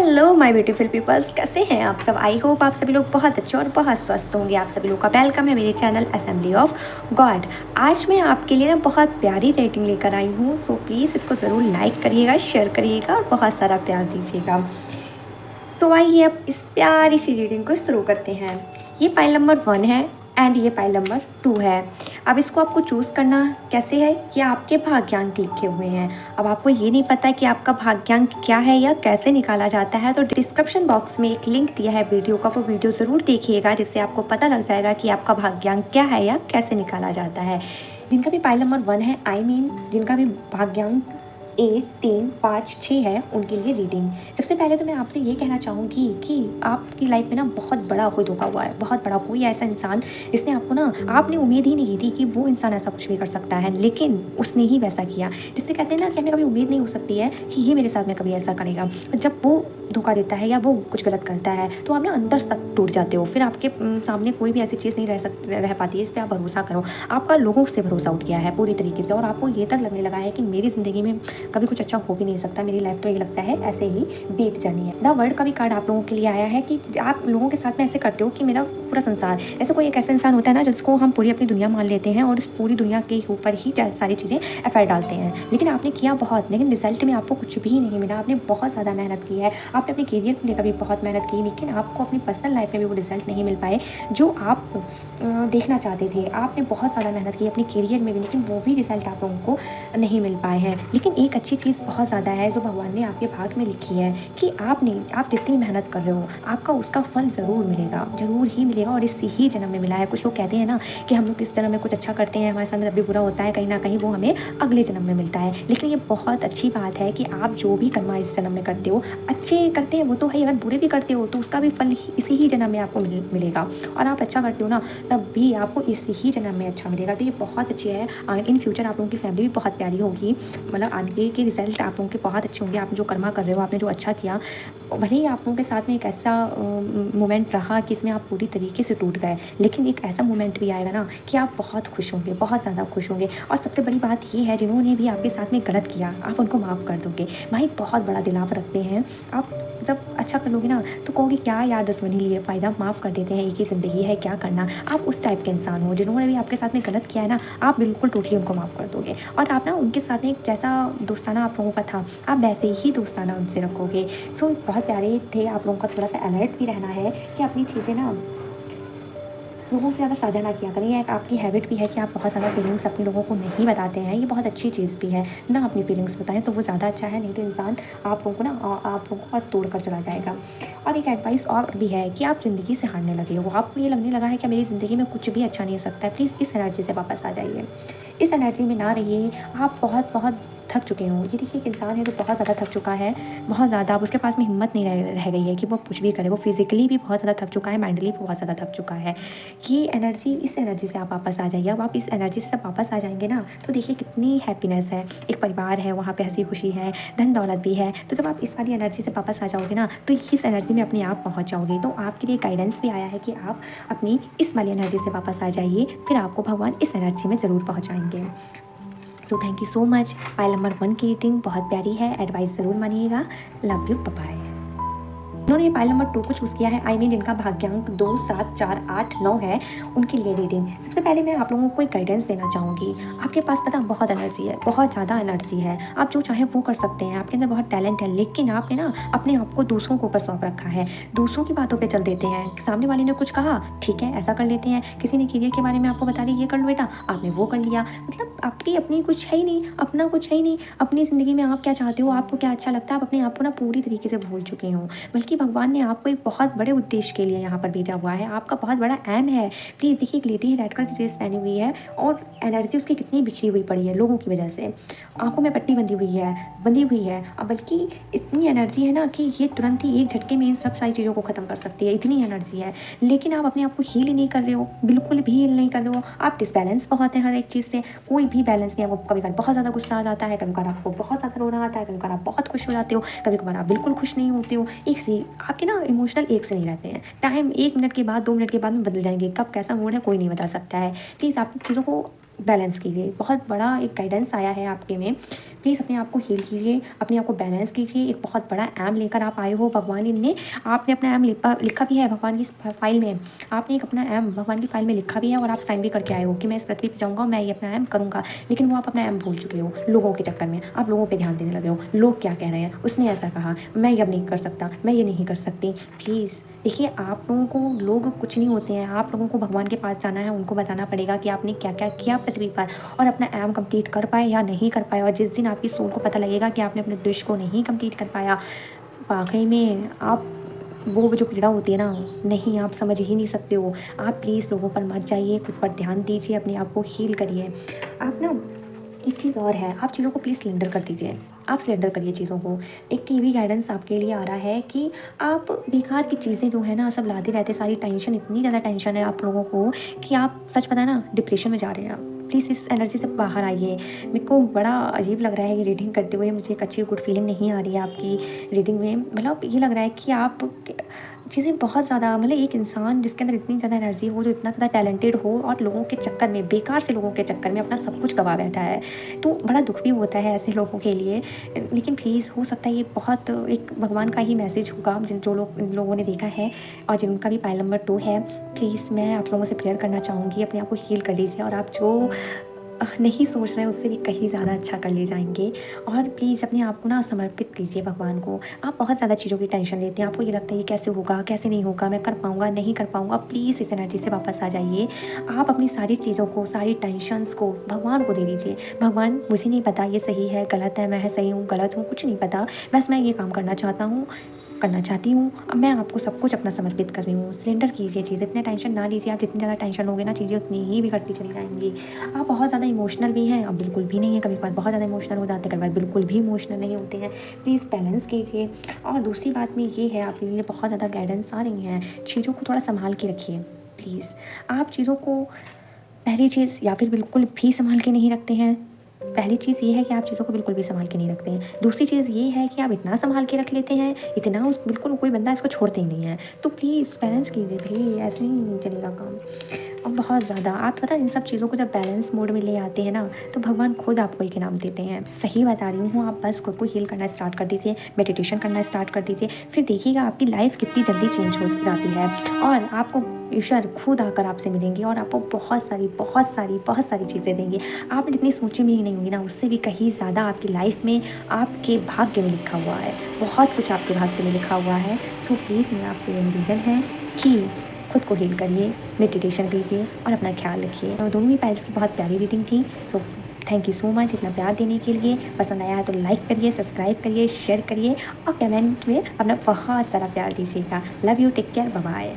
Hello my beautiful peoples, कैसे हैं आप सब। आई होप आप सभी लोग बहुत अच्छे और बहुत स्वस्थ होंगे। आप सभी लोग का वेलकम है मेरे चैनल असेंबली ऑफ गॉड। आज मैं आपके लिए ना बहुत प्यारी रेटिंग लेकर आई हूँ, सो प्लीज़ इसको ज़रूर लाइक करिएगा, शेयर करिएगा और बहुत सारा प्यार दीजिएगा। तो आइए अब इस प्यारी सी रीडिंग को शुरू करते हैं। ये पाइल नंबर 1 है एंड ये पाइल नंबर 2 है। अब इसको आपको चूज़ करना कैसे है, ये आपके भाग्यांक लिखे हुए हैं। अब आपको ये नहीं पता कि आपका भाग्यांक क्या है या कैसे निकाला जाता है, तो डिस्क्रिप्शन बॉक्स में एक लिंक दिया है वीडियो का, वो वीडियो ज़रूर देखिएगा, जिससे आपको पता लग जाएगा कि आपका भाग्यांक क्या है या कैसे निकाला जाता है। जिनका भी पाइल नंबर 1 है, जिनका भी भाग्यांक 1, 3, 5, 6 है, उनके लिए रीडिंग। सबसे पहले तो मैं आपसे ये कहना चाहूँगी कि आपकी लाइफ में ना बहुत बड़ा कोई धोखा हुआ है, बहुत बड़ा कोई ऐसा इंसान जिसने आपको ना, आपने उम्मीद ही नहीं की थी कि वो इंसान ऐसा कुछ भी कर सकता है, लेकिन उसने ही वैसा किया। जिससे कहते हैं ना कि हमें कभी उम्मीद नहीं हो सकती है कि ये मेरे साथ में कभी ऐसा करेगा। जब वो धोखा देता है या वो कुछ गलत करता है तो आप ना अंदर तक टूट जाते हो। फिर आपके सामने कोई भी ऐसी चीज़ नहीं रह पाती है। इस पर आप भरोसा करो। आपका लोगों से भरोसा उठ गया है पूरी तरीके से, और आपको ये तक लगने लगा है कि मेरी ज़िंदगी में कभी कुछ अच्छा हो भी नहीं सकता, मेरी लाइफ तो ये लगता है ऐसे ही बीत जानी है। द वर्ल्ड का भी कार्ड आप लोगों के लिए आया है कि आप लोगों के साथ में ऐसे करते हो कि मेरा पूरा संसार, ऐसे कोई एक ऐसा इंसान होता है ना जिसको हम पूरी अपनी दुनिया मान लेते हैं और इस पूरी दुनिया के ऊपर ही सारी चीज़ें एफर्ट डालते हैं। लेकिन आपने किया बहुत, लेकिन रिजल्ट में आपको कुछ भी नहीं मिला। आपने बहुत ज़्यादा मेहनत की है, आपने अपने करियर को लेकर भी बहुत मेहनत की, लेकिन आपको अपनी पर्सनल लाइफ में भी वो रिजल्ट नहीं मिल पाए जो आप देखना चाहते थे। आपने बहुत ज़्यादा मेहनत की अपने करियर में भी, लेकिन वो भी रिजल्ट आप लोगों को नहीं मिल पाए हैं। लेकिन एक अच्छी चीज़ बहुत ज़्यादा है जो भगवान ने आपके भाग में लिखी है कि आप जितनी मेहनत कर रहे हो आपका उसका फल ज़रूर मिलेगा, ज़रूर ही मिलेगा, और इसी ही जन्म में मिला है। कुछ लोग कहते हैं ना कि हम लोग इस जन्म में कुछ अच्छा करते हैं, हमारे साथ में तब भी बुरा होता है, कहीं ना कहीं वो हमें अगले जन्म में मिलता है। लेकिन ये बहुत अच्छी बात है कि आप जो भी कर्मा इस जन्म में करते हो, अच्छे करते हैं वो तो है, अगर बुरे भी करते हो तो उसका भी फल इसी ही जन्म में आपको मिलेगा। और आप अच्छा करते हो ना, तब भी आपको इसी ही जन्म में अच्छा मिलेगा। तो ये बहुत अच्छी है। इन फ्यूचर आप लोगों की फैमिली भी बहुत प्यारी होगी, मतलब आगे के रिजल्ट आप लोगों के बहुत अच्छे होंगे। आप जो कर्मा कर रहे हो, आपने जो अच्छा किया, भले ही आप लोगों के साथ में एक ऐसा मोमेंट रहा कि इसमें आप पूरी तरीके से टूट गए, लेकिन एक ऐसा मोमेंट भी आएगा ना कि आप बहुत खुश होंगे, बहुत ज़्यादा खुश होंगे। और सबसे बड़ी बात ये है, जिन्होंने भी आपके साथ में गलत किया आप उनको माफ़ कर दोगे। भाई बहुत बड़ा दिल आप रखते हैं। आप जब अच्छा कर लोगे ना तो कहोगे क्या यार दुश्मनी लिए फ़ायदा, माफ़ कर देते हैं, एक ही ज़िंदगी है, क्या करना। आप उस टाइप के इंसान हो। जिन्होंने भी आपके साथ में गलत किया है ना, आप बिल्कुल टोटली उनको माफ़ कर दोगे, और आप ना उनके साथ में एक जैसा दोस्ताना आप लोगों का था, आप वैसे ही दोस्ताना उनसे रखोगे। सो बहुत प्यारे थे आप लोगों का। थोड़ा सा अलर्ट भी रहना है कि अपनी चीज़ें ना लोगों से ज़्यादा साझा ना किया करें। ये एक आपकी हैबिट भी है कि आप बहुत ज़्यादा फीलिंग्स अपने लोगों को नहीं बताते हैं। ये बहुत अच्छी चीज़ भी है ना, अपनी फीलिंग्स बताएं तो वो ज़्यादा अच्छा है, नहीं तो इंसान आप लोगों को ना आप लोगों को तोड़ कर चला जाएगा। और एक एडवाइस और भी है कि आप ज़िंदगी से हारने लगे हो, आपको ये लगने लगा है कि मेरी ज़िंदगी में कुछ भी अच्छा नहीं हो सकता है। प्लीज़ इस एनर्जी से वापस आ जाइए, इस एनर्जी में ना रहिए। आप बहुत बहुत थक चुके हो। ये देखिए एक इंसान है जो बहुत ज़्यादा थक चुका है, बहुत ज़्यादा। अब उसके पास में हिम्मत नहीं रह गई है कि वो कुछ भी करे। वो फिज़िकली भी बहुत ज़्यादा थक चुका है, मेंटली भी बहुत ज़्यादा थक चुका है। ये एनर्जी, इस एनर्जी से आप वापस आ जाइए। अब आप इस एनर्जी से जब वापस आ जाएंगे ना, तो देखिए कितनी हैप्पीनेस है, एक परिवार है, वहाँ पे हंसी खुशी है, धन दौलत भी है। तो जब आप इस वाली एनर्जी से वापस आ जाओगे ना, तो इस एनर्जी में अपने आप पहुँच जाओगे। तो आपके लिए गाइडेंस भी आया है कि आप अपनी इस वाली एनर्जी से वापस आ जाइए, फिर आपको भगवान इस एनर्जी में ज़रूर पहुँचाएंगे। तो thank you so much. Pile number 1 की रीडिंग बहुत प्यारी है, एडवाइस ज़रूर मानिएगा। Love you, bye bye. उन्होंने पाइल नंबर 2 को चूज़ किया है, जिनका भाग्यांक 2, 7, 4, 8, 9 है, उनके लिए रीडिंग। सबसे पहले मैं आप लोगों को एक गाइडेंस देना चाहूँगी। आपके पास पता बहुत एनर्जी है, बहुत ज़्यादा एनर्जी है, आप जो चाहें वो कर सकते हैं, आपके अंदर बहुत टैलेंट है, लेकिन आपने ना अपने आप को दूसरों के ऊपर सौंप रखा है। दूसरों की बातों पर चल देते हैं। सामने वाले ने कुछ कहा, ठीक है ऐसा कर लेते हैं। किसी ने करियर के बारे में आपको बता दिया, ये कर लो बेटा, आपने वो कर लिया। मतलब आपकी अपनी कुछ है ही नहीं, अपना कुछ है ही नहीं। अपनी ज़िंदगी में आप क्या चाहते हो, आपको क्या अच्छा लगता है, आप अपने आप को ना पूरी तरीके से भूल चुके हो। बल्कि भगवान ने आपको एक बहुत बड़े उद्देश्य के लिए यहाँ पर भेजा हुआ है, आपका बहुत बड़ा एम है। प्लीज़ देखिए, एक लेडी रेड कलर की ड्रेस पहनी हुई है और एनर्जी उसकी कितनी बिखरी हुई पड़ी है लोगों की वजह से। आंखों में पट्टी बंधी हुई है। अब बल्कि इतनी एनर्जी है ना कि ये तुरंत ही एक झटके में इन सब सारी चीज़ों को ख़त्म कर सकती है, इतनी एनर्जी है। लेकिन आप अपने आप को हील नहीं कर रहे हो, बिल्कुल भी हील नहीं कर रहे हो। आप डिसबैलेंस बहुत है हर एक चीज़ से, कोई भी बैलेंस नहीं है। वो कभी कभार बहुत ज़्यादा गुस्सा आ जाता है, कभी कभार आपको बहुत ज़्यादा रोना आता है, कभी कभार आप बहुत खुश हो जाते हो, कभी कभार आप बिल्कुल खुश नहीं होते हो। एक से आपके ना इमोशनल एक से नहीं रहते हैं। टाइम 1 मिनट के बाद, 2 मिनट के बाद में बदल जाएंगे। कब कैसा मूड है कोई नहीं बता सकता है। प्लीज़ आप चीज़ों को बैलेंस कीजिए। बहुत बड़ा एक गाइडेंस आया है आपके में, प्लीज़ अपने आप को हील कीजिए, अपने आप को बैलेंस कीजिए। एक बहुत बड़ा एम लेकर आप आए हो भगवान ने आपने अपना एम लिखा भी है भगवान की फाइल में। आपने एक अपना एम भगवान की फाइल में लिखा भी है और आप साइन भी करके आए हो कि मैं इस पृथ्वी पर जाऊँगा, मैं ये अपना एम करूँगा। लेकिन वो आप अपना एम भूल चुके हो लोगों के चक्कर में। आप लोगों पे ध्यान देने लगे हो, लोग क्या कह रहे हैं, उसने ऐसा कहा, मैं ये अब नहीं कर सकता, मैं ये नहीं कर सकती। प्लीज़ देखिए, आप लोगों को लोग कुछ नहीं होते हैं। आप लोगों को भगवान के पास जाना है, उनको बताना पड़ेगा कि आपने क्या क्या किया पृथ्वी पर और अपना एम कंप्लीट कर पाए या नहीं कर पाए। और जिस दिन आपकी सोल को पता लगेगा कि आपने अपने उद्देश्य को नहीं कंप्लीट कर पाया, वाक़ई में आप वो जो पीड़ा होती है ना, नहीं आप समझ ही नहीं सकते हो। आप प्लीज़ लोगों पर मत जाइए, खुद पर ध्यान दीजिए, अपने आप को हील करिए। आप ना एक चीज़ और है, आप चीज़ों को प्लीज़ सिलेंडर कर दीजिए। आप सिलेंडर करिए चीज़ों को। एक ये भी गाइडेंस आपके लिए आ रहा है कि आप बेकार की चीज़ें जो है ना सब लाते रहते, सारी टेंशन, इतनी ज़्यादा टेंशन है आप लोगों को कि आप सच पता है ना डिप्रेशन में जा रहे हैं आप। प्लीज़ इस एनर्जी से बाहर आइए। मेरे को बड़ा अजीब लग रहा है ये रीडिंग करते हुए, मुझे एक अच्छी गुड फीलिंग नहीं आ रही है आपकी रीडिंग में। मतलब ये लग रहा है कि आप चीज़ें बहुत ज़्यादा, मतलब एक इंसान जिसके अंदर इतनी ज़्यादा एनर्जी हो, जो इतना ज़्यादा टैलेंटेड हो और लोगों के चक्कर में, बेकार से लोगों के चक्कर में अपना सब कुछ गवा बैठा है, तो बड़ा दुख भी होता है ऐसे लोगों के लिए। लेकिन प्लीज़ हो सकता है ये बहुत एक भगवान का ही मैसेज होगा, जो लोगों ने देखा है और जिनका भी पाइल नंबर 2 है। प्लीज़ मैं आप लोगों से प्रेयर करना चाहूँगी, अपने आप को हील कर लीजिए और आप जो नहीं सोच रहे हैं उससे भी कहीं ज़्यादा अच्छा कर ले जाएंगे। और प्लीज़ अपने आप को ना समर्पित कीजिए भगवान को। आप बहुत ज़्यादा चीज़ों की टेंशन लेते हैं, आपको ये लगता है ये कैसे होगा, कैसे नहीं होगा, मैं कर पाऊँगा, नहीं कर पाऊँगा। प्लीज़ इस एनर्जी से वापस आ जाइए। आप अपनी सारी चीज़ों को, सारी टेंशन्स को भगवान को दे दीजिए। भगवान मुझे नहीं पता ये सही है गलत है, मैं सही हूँ गलत हूँ, कुछ नहीं पता, बस मैं ये काम करना चाहती हूँ। अब मैं आपको सब कुछ अपना समर्पित कर रही हूँ। सिलेंडर कीजिए चीज़, इतने टेंशन ना लीजिए। आप जितनी ज़्यादा टेंशन लोगे ना, चीज़ें उतनी ही बिगड़ती चली जाएंगी। आप बहुत ज़्यादा इमोशनल भी हैं, अब बिल्कुल भी नहीं है। कभी कभार बहुत ज़्यादा इमोशनल हो जाते हैं, कभी बार बिल्कुल भी इमोशनल नहीं होते हैं। प्लीज़ बैलेंस कीजिए। और दूसरी बात में ये है, आपके लिए बहुत ज़्यादा गाइडेंस आ रही हैं, चीज़ों को थोड़ा संभाल के रखिए प्लीज़। आप चीज़ों को, पहली चीज़, या फिर बिल्कुल भी संभाल के नहीं रखते हैं। पहली चीज़ ये है कि आप चीज़ों को बिल्कुल भी संभाल के नहीं रखते हैं। दूसरी चीज़ ये है कि आप इतना संभाल के रख लेते हैं, इतना उस बिल्कुल कोई बंदा इसको छोड़ते ही नहीं है। तो प्लीज़ बैलेंस कीजिए भाई, ऐसे नहीं चलेगा काम। और बहुत ज़्यादा आप पता है इन सब चीज़ों को जब बैलेंस मोड में ले आते हैं ना, तो भगवान खुद आपको एक इनाम देते हैं। सही बता रही हूँ। आप बस खुद को हील करना स्टार्ट कर दीजिए, मेडिटेशन करना स्टार्ट कर दीजिए, फिर देखिएगा आपकी लाइफ कितनी जल्दी चेंज हो जाती है। और आपको ईश्वर खुद आकर आपसे मिलेंगे और आपको बहुत सारी चीज़ें देंगे। आपने जितनी सोची भी नहीं होंगी ना, उससे भी कहीं ज़्यादा आपकी लाइफ में, आपके भाग्य में लिखा हुआ है। बहुत कुछ आपके भाग्य में लिखा हुआ है। सो प्लीज़ मेरा आपसे ये निवेदन है कि खुद को हील करिए, मेडिटेशन कीजिए और अपना ख्याल रखिए। तो दोनों ही पाइल्स की बहुत प्यारी रीडिंग थी। So thank you so much इतना प्यार देने के लिए। पसंद आया है तो लाइक करिए, सब्सक्राइब करिए, शेयर करिए और कमेंट में अपना बहुत सारा प्यार दीजिएगा। Love you, take care, bye bye.